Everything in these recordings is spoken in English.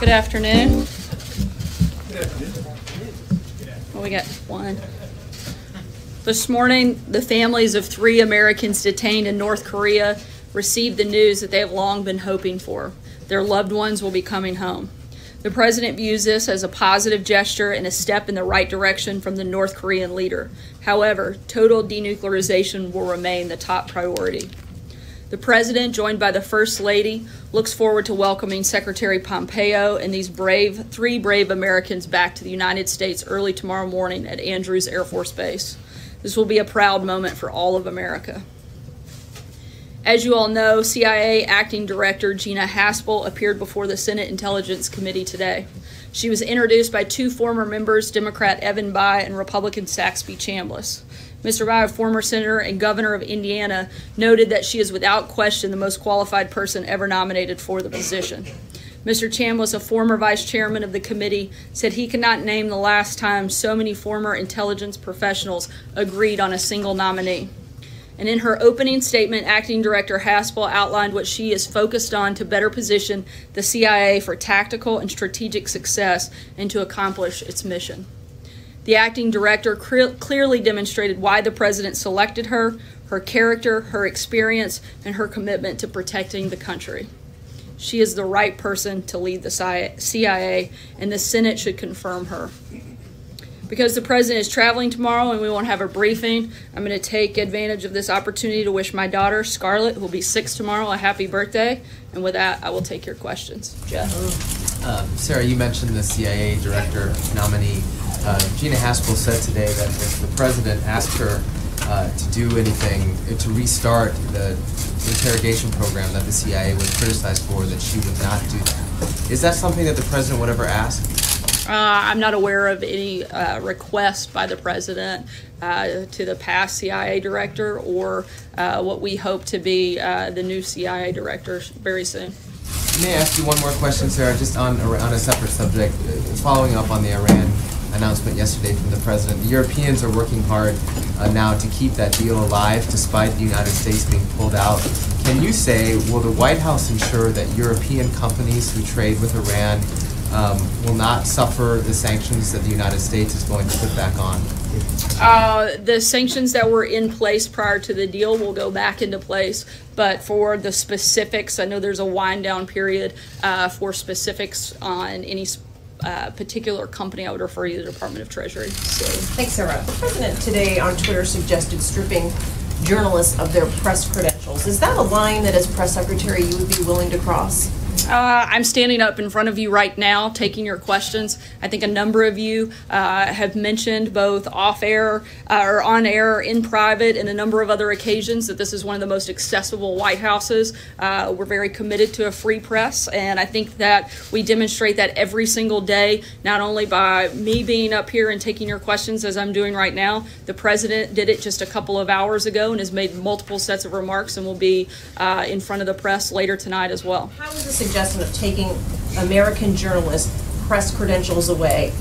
Good afternoon. Well, we got one. This morning, the families of 3 Americans detained in North Korea received the news that they have long been hoping for. Their loved ones will be coming home. The president views this as a positive gesture and a step in the right direction from the North Korean leader. However, total denuclearization will remain the top priority. The president, joined by the First Lady, looks forward to welcoming Secretary Pompeo and these 3 brave Americans back to the United States early tomorrow morning at Andrews Air Force Base. This will be a proud moment for all of America. As you all know, CIA Acting Director Gina Haspel appeared before the Senate Intelligence Committee today. She was introduced by 2 former members, Democrat Evan Bayh and Republican Saxby Chambliss. Mr. Bayh, a former senator and governor of Indiana, noted that she is without question the most qualified person ever nominated for the position. Mr. Chambliss, a former vice chairman of the committee, said he could not name the last time so many former intelligence professionals agreed on a single nominee. And in her opening statement, Acting Director Haspel outlined what she is focused on to better position the CIA for tactical and strategic success and to accomplish its mission. The acting director clearly demonstrated why the president selected her, her character, her experience, and her commitment to protecting the country. She is the right person to lead the CIA, and the Senate should confirm her. Because the president is traveling tomorrow and we won't have a briefing, I'm going to take advantage of this opportunity to wish my daughter, Scarlett, who will be 6 tomorrow, a happy birthday. And with that, I will take your questions. Jeff? Sarah, you mentioned the CIA director nominee. Gina Haspel said today that if the president asked her to do anything, to restart the interrogation program that the CIA was criticized for, that she would not do that. Is that something that the president would ever ask? I'm not aware of any request by the president to the past CIA director or what we hope to be the new CIA director very soon. May I ask you one more question, Sarah, just on a separate subject, following up on the Iran announcement yesterday from the president. The Europeans are working hard now to keep that deal alive despite the United States being pulled out. Can you say, will the White House ensure that European companies who trade with Iran will not suffer the sanctions that the United States is going to put back on? The sanctions that were in place prior to the deal will go back into place, but for the specifics, I know there's a wind down period for specifics on any particular company. I would refer you to the Department of Treasury. So. Thanks, Sarah. The president today on Twitter suggested stripping journalists of their press credentials. Is that a line that as press secretary you would be willing to cross? I'm standing up in front of you right now taking your questions. I think a number of you have mentioned both off air or on air, in private, and a number of other occasions that this is one of the most accessible White Houses. We're very committed to a free press, and I think that we demonstrate that every single day, not only by me being up here and taking your questions as I'm doing right now. The president did it just a couple of hours ago and has made multiple sets of remarks and will be in front of the press later tonight as well. How is the suggestion of taking American journalists' press credentials away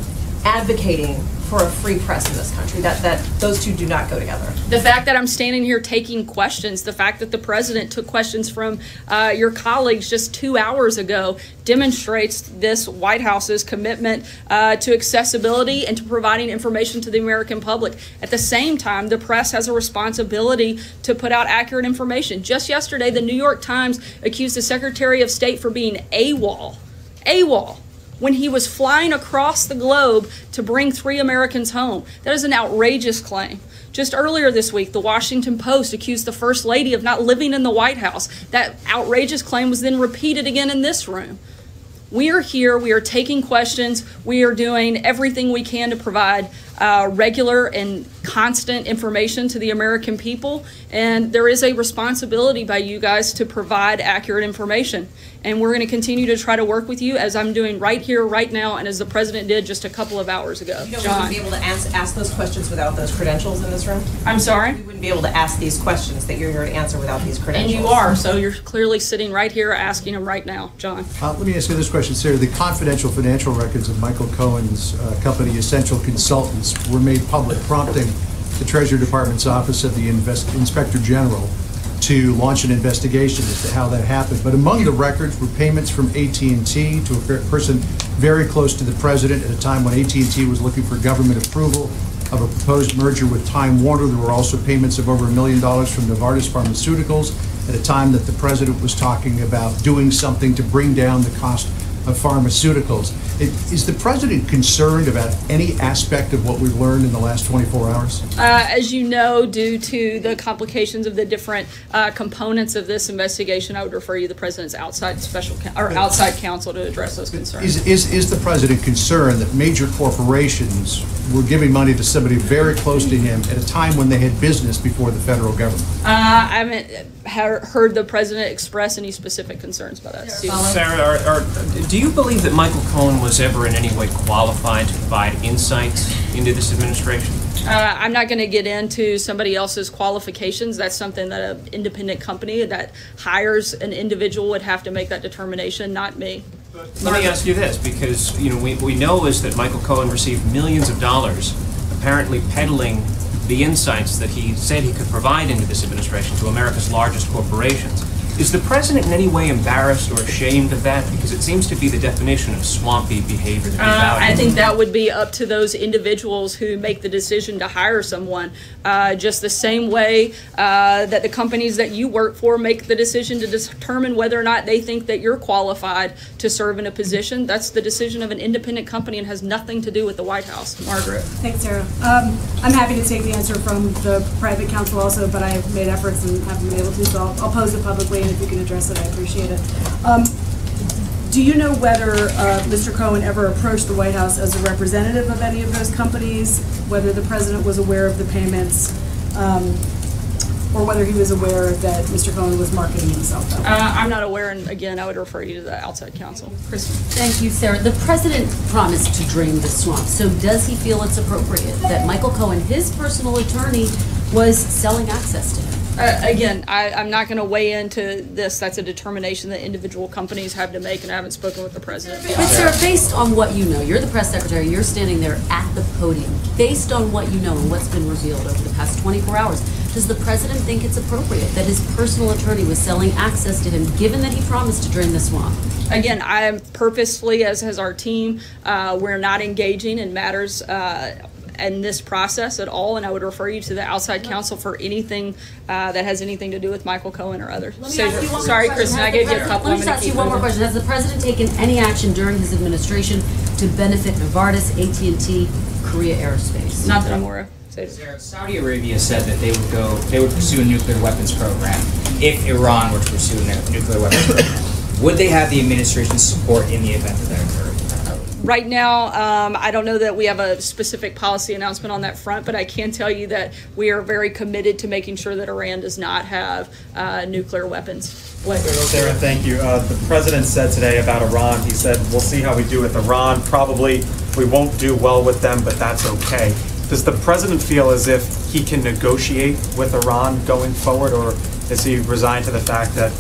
advocating for a free press in this country? That those two do not go together. The fact that I'm standing here taking questions, the fact that the president took questions from your colleagues just 2 hours ago demonstrates this White House's commitment to accessibility and to providing information to the American public. At the same time, the press has a responsibility to put out accurate information. Just yesterday, the New York Times accused the Secretary of State for being AWOL. When he was flying across the globe to bring 3 Americans home. That is an outrageous claim. Just earlier this week, the Washington Post accused the First Lady of not living in the White House. That outrageous claim was then repeated again in this room. We are here, we are taking questions, we are doing everything we can to provide regular and constant information to the American people, and there is a responsibility by you guys to provide accurate information. And we're going to continue to try to work with you as I'm doing right here, right now, and as the president did just a couple of hours ago. You wouldn't be able to ask those questions without those credentials in this room? I'm sorry? You wouldn't be able to ask these questions that you're here to answer without these credentials? And you are, so you're clearly sitting right here asking them right now. John? Let me ask you this question, Sarah. The confidential financial records of Michael Cohen's company, Essential Consultants, were made public, prompting the Treasury Department's Office of the Inspector General to launch an investigation as to how that happened. But among the records were payments from AT&T to a person very close to the president at a time when AT&T was looking for government approval of a proposed merger with Time Warner. There were also payments of over $1 million from Novartis Pharmaceuticals at a time that the president was talking about doing something to bring down the cost of pharmaceuticals. Is the president concerned about any aspect of what we've learned in the last 24 hours? As you know, due to the complications of the different components of this investigation, I would refer you to the president's outside counsel to address those concerns. Is the president concerned that major corporations were giving money to somebody very close to him at a time when they had business before the federal government? I haven't heard the president express any specific concerns about that. Sarah, do you believe that Michael Cohen was ever in any way qualified to provide insights into this administration? I'm not going to get into somebody else's qualifications. That's something that an independent company that hires an individual would have to make that determination, not me. Let me ask you this, because we know is that Michael Cohen received millions of dollars, apparently peddling the insights that he said he could provide into this administration to America's largest corporations. Is the president in any way embarrassed or ashamed of that? Because it seems to be the definition of swampy behavior. I think that would be up to those individuals who make the decision to hire someone. Just the same way that the companies that you work for make the decision to determine whether or not they think that you're qualified to serve in a position. That's the decision of an independent company and has nothing to do with the White House. Margaret. Thanks, Sarah. I'm happy to take the answer from the private counsel also, but I've made efforts and haven't been able to, so I'll pose it publicly. If you can address it, I appreciate it. Do you know whether Mr. Cohen ever approached the White House as a representative of any of those companies, whether the president was aware of the payments, or whether he was aware that Mr. Cohen was marketing himself? I'm not aware, and again, I would refer you to the outside counsel. Kristen. Thank you, Sarah. The president promised to drain the swamp, so does he feel it's appropriate that Michael Cohen, his personal attorney, was selling access to him? Again, I'm not going to weigh into this. That's a determination that individual companies have to make, and I haven't spoken with the president. But Sarah, based on what you know, you're the press secretary, you're standing there at the podium. Based on what you know and what's been revealed over the past 24 hours, does the president think it's appropriate that his personal attorney was selling access to him, given that he promised to drain the swamp? Again, I am purposefully, as has our team, we're not engaging in matters in this process at all, and I would refer you to the outside counsel for anything that has anything to do with Michael Cohen or others. Sorry, Kristen, I gave you a couple of minutes. Let me just ask you one more question. Has the president taken any action during his administration to benefit Novartis, AT&T, Korea Aerospace? Not that I'm aware of. Saudi Arabia said that they would pursue a nuclear weapons program if Iran were to pursue a nuclear weapons program. Would they have the administration's support in the event that that occurred? Right now, I don't know that we have a specific policy announcement on that front, but I can tell you that we are very committed to making sure that Iran does not have nuclear weapons. Sarah, thank you. The president said today about Iran, he said, we'll see how we do with Iran. Probably we won't do well with them, but that's okay. Does the president feel as if he can negotiate with Iran going forward, or is he resigned to the fact that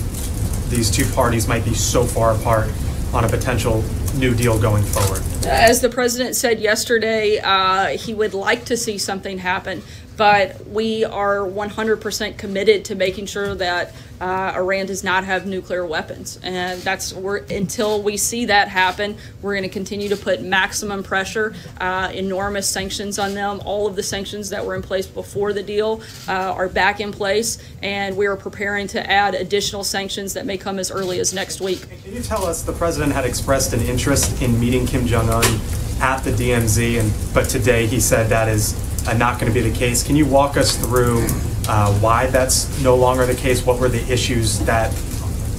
these two parties might be so far apart on a potential new deal going forward? As the president said yesterday, he would like to see something happen, but we are 100% committed to making sure that Iran does not have nuclear weapons. And until we see that happen, we're going to continue to put maximum pressure, enormous sanctions on them. All of the sanctions that were in place before the deal are back in place, and we are preparing to add additional sanctions that may come as early as next week. Can you tell us, the president had expressed an interest in meeting Kim Jong-un at the DMZ, but today he said that is not going to be the case. Can you walk us through why that's no longer the case? What were the issues that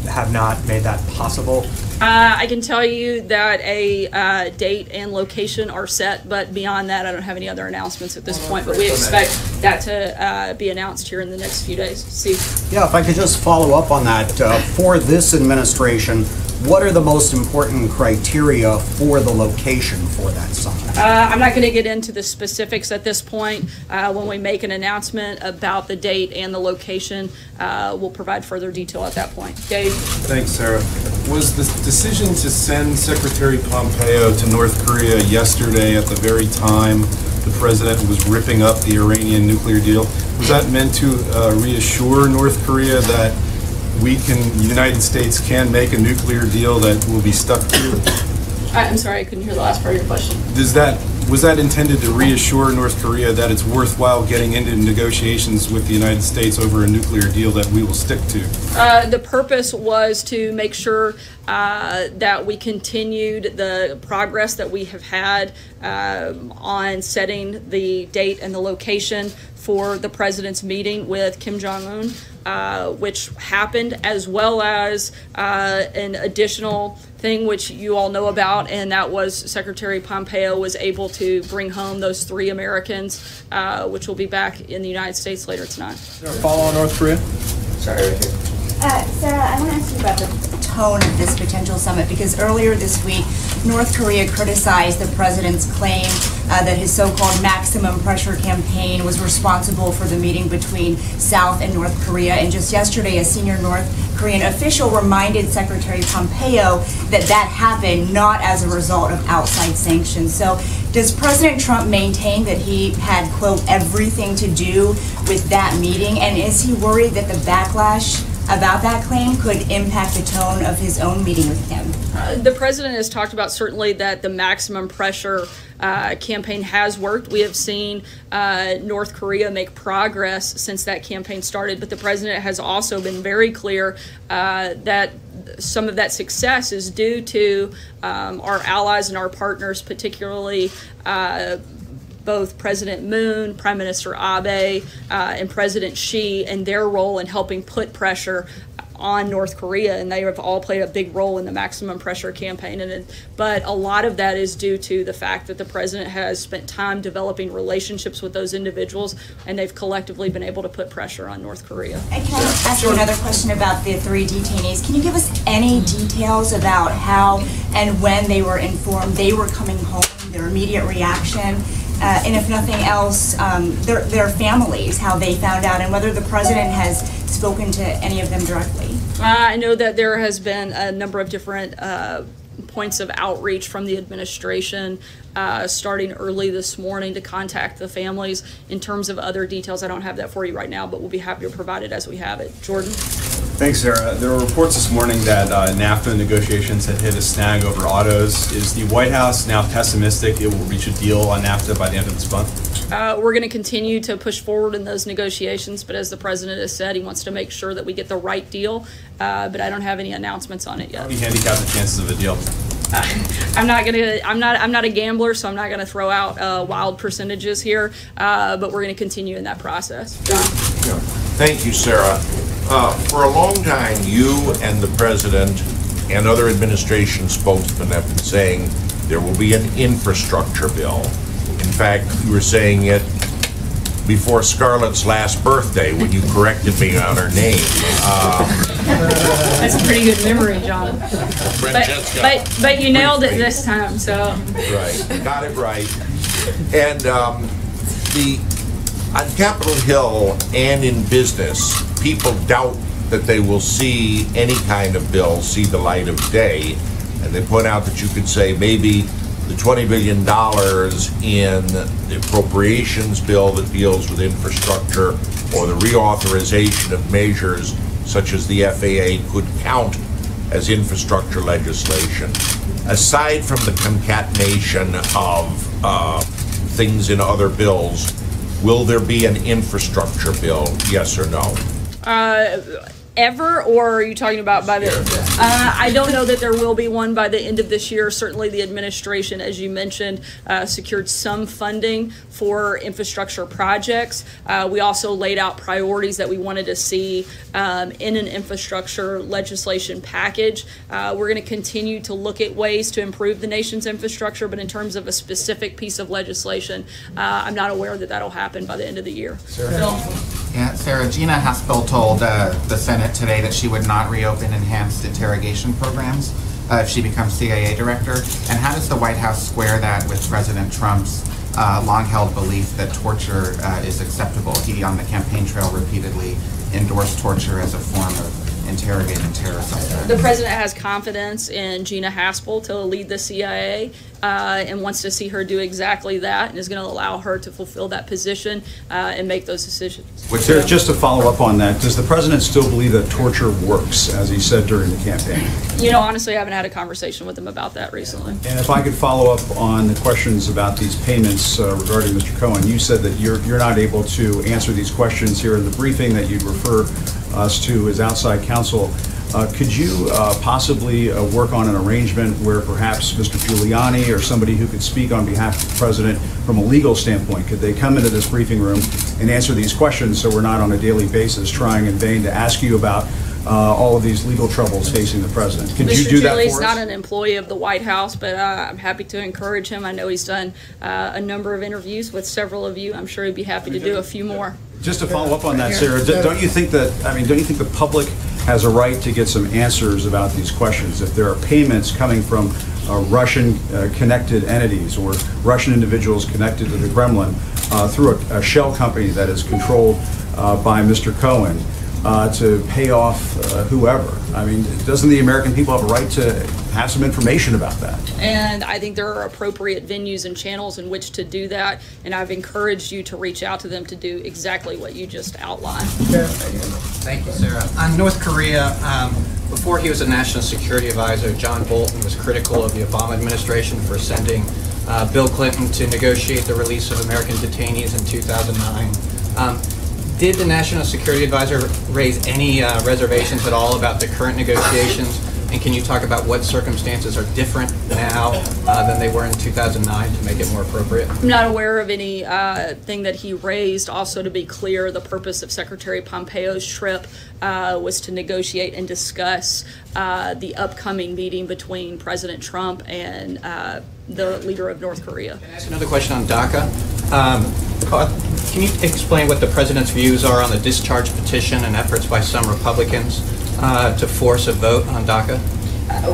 have not made that possible? I can tell you that a date and location are set, but beyond that, I don't have any other announcements at this point, but we expect that to be announced here in the next few days. Steve? Yeah, if I could just follow up on that. For this administration, what are the most important criteria for the location for that summit? I'm not going to get into the specifics at this point. When we make an announcement about the date and the location, we'll provide further detail at that point. Dave? Thanks, Sarah. Was the decision to send Secretary Pompeo to North Korea yesterday at the very time the president was ripping up the Iranian nuclear deal. Was that meant to reassure North Korea that the United States can make a nuclear deal that will be stuck to? I'm sorry, I couldn't hear the last part of your question. Was that intended to reassure North Korea that it's worthwhile getting into negotiations with the United States over a nuclear deal that we will stick to? The purpose was to make sure that we continued the progress that we have had on setting the date and the location for the president's meeting with Kim Jong-un, which happened, as well as an additional thing which you all know about, and that was Secretary Pompeo was able to bring home those 3 Americans, which will be back in the United States later tonight. Follow on North Korea? Sorry, right here. Sarah, I want to ask you about the tone of this potential summit, because earlier this week, North Korea criticized the president's claim that his so-called maximum pressure campaign was responsible for the meeting between South and North Korea. And just yesterday, a senior North Korean official reminded Secretary Pompeo that that happened not as a result of outside sanctions. So does President Trump maintain that he had, quote, everything to do with that meeting? And is he worried that the backlash about that claim could impact the tone of his own meeting with Kim? The president has talked about certainly that the maximum pressure campaign has worked. We have seen North Korea make progress since that campaign started, but the president has also been very clear that some of that success is due to our allies and our partners, particularly both President Moon, Prime Minister Abe, and President Xi, and their role in helping put pressure on North Korea, and they have all played a big role in the maximum pressure campaign. But a lot of that is due to the fact that the president has spent time developing relationships with those individuals, and they've collectively been able to put pressure on North Korea. And can I ask you another question about the 3 detainees? Can you give us any details about how and when they were informed they were coming home, their immediate reaction? And if nothing else, their families, how they found out, and whether the president has spoken to any of them directly? I know that there has been a number of different points of outreach from the administration starting early this morning to contact the families. In terms of other details, I don't have that for you right now, but we'll be happy to provide it as we have it. Jordan? Thanks, Sarah. There were reports this morning that NAFTA negotiations had hit a snag over autos. Is the White House now pessimistic it will reach a deal on NAFTA by the end of this month? We're going to continue to push forward in those negotiations, but as the president has said, he wants to make sure that we get the right deal, but I don't have any announcents on it yet. How do you handicap the chances of a deal? I'm not a gambler, so I'm not gonna throw out wild percentages here, but we're gonna continue in that process. John? Thank you, Sarah. For a long time, you and the president and other administration spokesmen have been saying there will be an infrastructure bill. In fact, you were saying it before Scarlett's last birthday when you corrected me on her name. That's a pretty good memory, John. But you nailed it this time, so. Right, got it right. And on Capitol Hill and in business, people doubt that they will see any kind of bill see the light of day. And they point out that you could say maybe the $20 billion in the appropriations bill that deals with infrastructure or the reauthorization of measures such as the FAA could count as infrastructure legislation. Aside from the concatenation of things in other bills, will there be an infrastructure bill, yes or no? Ever, or are you talking about by the I don't know that there will be one by the end of this year. Certainly the administration, as you mentioned, secured some funding for infrastructure projects. We also laid out priorities that we wanted to see in an infrastructure legislation package. We're going to continue to look at ways to improve the nation's infrastructure, but in terms of a specific piece of legislation, I'm not aware that that'll happen by the end of the year. Yeah, Sarah, Gina Haspel told the Senate today that she would not reopen enhanced interrogation programs if she becomes CIA director. And how does the White House square that with President Trump's long-held belief that torture is acceptable? He, on the campaign trail, repeatedly endorsed torture as a form of interrogating terror suspects? The president has confidence in Gina Haspel to lead the CIA and wants to see her do exactly that, and is going to allow her to fulfill that position and make those decisions. Sarah, just to follow up on that, does the president still believe that torture works, as he said during the campaign? You know, honestly, I haven't had a conversation with him about that recently. And if I could follow up on the questions about these payments regarding Mr. Cohen, you said that you're not able to answer these questions here in the briefing, that you'd refer us to as outside counsel. Could you possibly work on an arrangement where perhaps Mr. Giuliani or somebody who could speak on behalf of the president from a legal standpoint, could they come into this briefing room and answer these questions so we're not on a daily basis trying in vain to ask you about all of these legal troubles facing the president? Could you do that for us? Mr. Giuliani's not an employee of the White House, but I'm happy to encourage him. I know he's done a number of interviews with several of you. I'm sure he'd be happy to do a few more. Just to follow up on that, Sarah, don't you think the public has a right to get some answers about these questions? If there are payments coming from Russian connected entities or Russian individuals connected to the Kremlin through a shell company that is controlled by Mr. Cohen to pay off whoever, I mean, doesn't the American people have a right to have some information about that? And I think there are appropriate venues and channels in which to do that, and I've encouraged you to reach out to them to do exactly what you just outlined. Thank you, Sarah. On North Korea, before he was a national security advisor, John Bolton was critical of the Obama administration for sending Bill Clinton to negotiate the release of American detainees in 2009. Did the national security advisor raise any reservations at all about the current negotiations? And can you talk about what circumstances are different now than they were in 2009 to make it more appropriate? I'm not aware of any thing that he raised. Also, to be clear, the purpose of Secretary Pompeo's trip was to negotiate and discuss the upcoming meeting between President Trump and the leader of North Korea. Can I ask another question on DACA? Can you explain what the president's views are on the discharge petition and efforts by some Republicans to force a vote on DACA?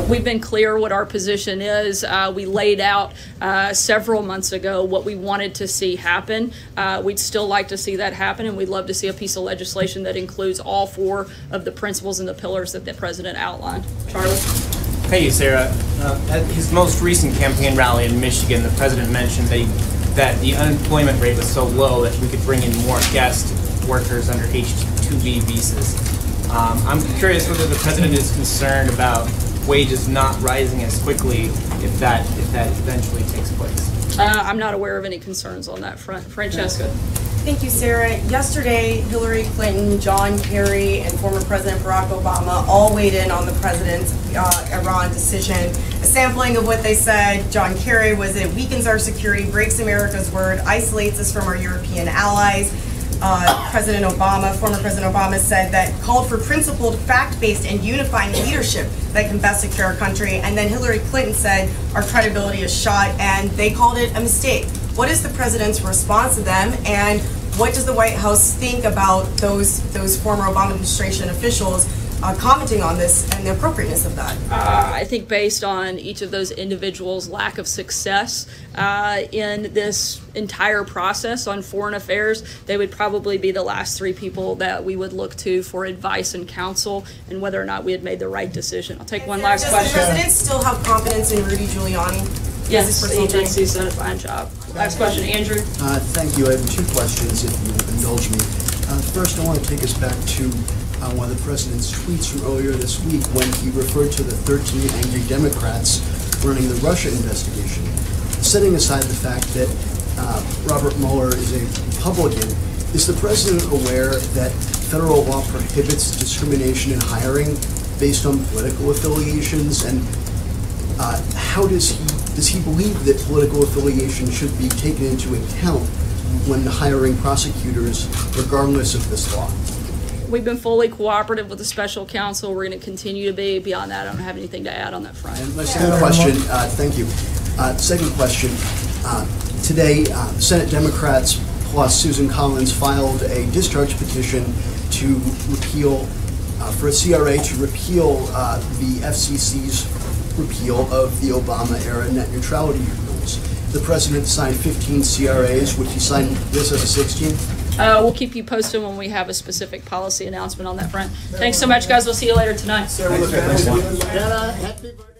We've been clear what our position is. We laid out several months ago what we wanted to see happen. We'd still like to see that happen, and we'd love to see a piece of legislation that includes all four of the principles and the pillars that the president outlined. Charlie? Hey, Sarah. At his most recent campaign rally in Michigan, the president mentioned that the unemployment rate was so low that we could bring in more guest workers under H-2B visas. I'm curious whether the president is concerned about wages not rising as quickly if that eventually takes place. I'm not aware of any concerns on that front. Francesca. Thank you, Sarah. Yesterday, Hillary Clinton, John Kerry, and former President Barack Obama all weighed in on the president's Iran decision. A sampling of what they said: John Kerry was, it weakens our security, breaks America's word, isolates us from our European allies. President Obama, former President Obama, said that called for principled, fact-based, and unifying leadership that can best secure our country. And then Hillary Clinton said our credibility is shot, and they called it a mistake. What is the president's response to them, and what does the White House think about those former Obama administration officials commenting on this and the appropriateness of that? I think based on each of those individuals' lack of success in this entire process on foreign affairs, they would probably be the last three people that we would look to for advice and counsel and whether or not we had made the right decision. I'll take one last question. Does the president still have confidence in Rudy Giuliani? Yes, he thinks he's done a fine job. Last question, Andrew. Thank you. I have two questions, if you will indulge me. First, I want to take us back to one of the president's tweets from earlier this week when he referred to the 13 angry Democrats running the Russia investigation. Setting aside the fact that Robert Mueller is a Republican, is the president aware that federal law prohibits discrimination in hiring based on political affiliations? And how does he believe that political affiliation should be taken into account when hiring prosecutors, regardless of this law? We've been fully cooperative with the special counsel. We're going to continue to be. Beyond that, I don't have anything to add on that front. And my second question, thank you. Second question, today Senate Democrats plus Susan Collins filed a discharge petition to repeal, for a CRA to repeal the FCC's repeal of the Obama-era net neutrality rules. The president signed 15 CRAs. Would he sign this as a 16th? We'll keep you posted when we have a specific policy announcement on that front. Thanks so much, guys. We'll see you later tonight. Sarah, happy birthday.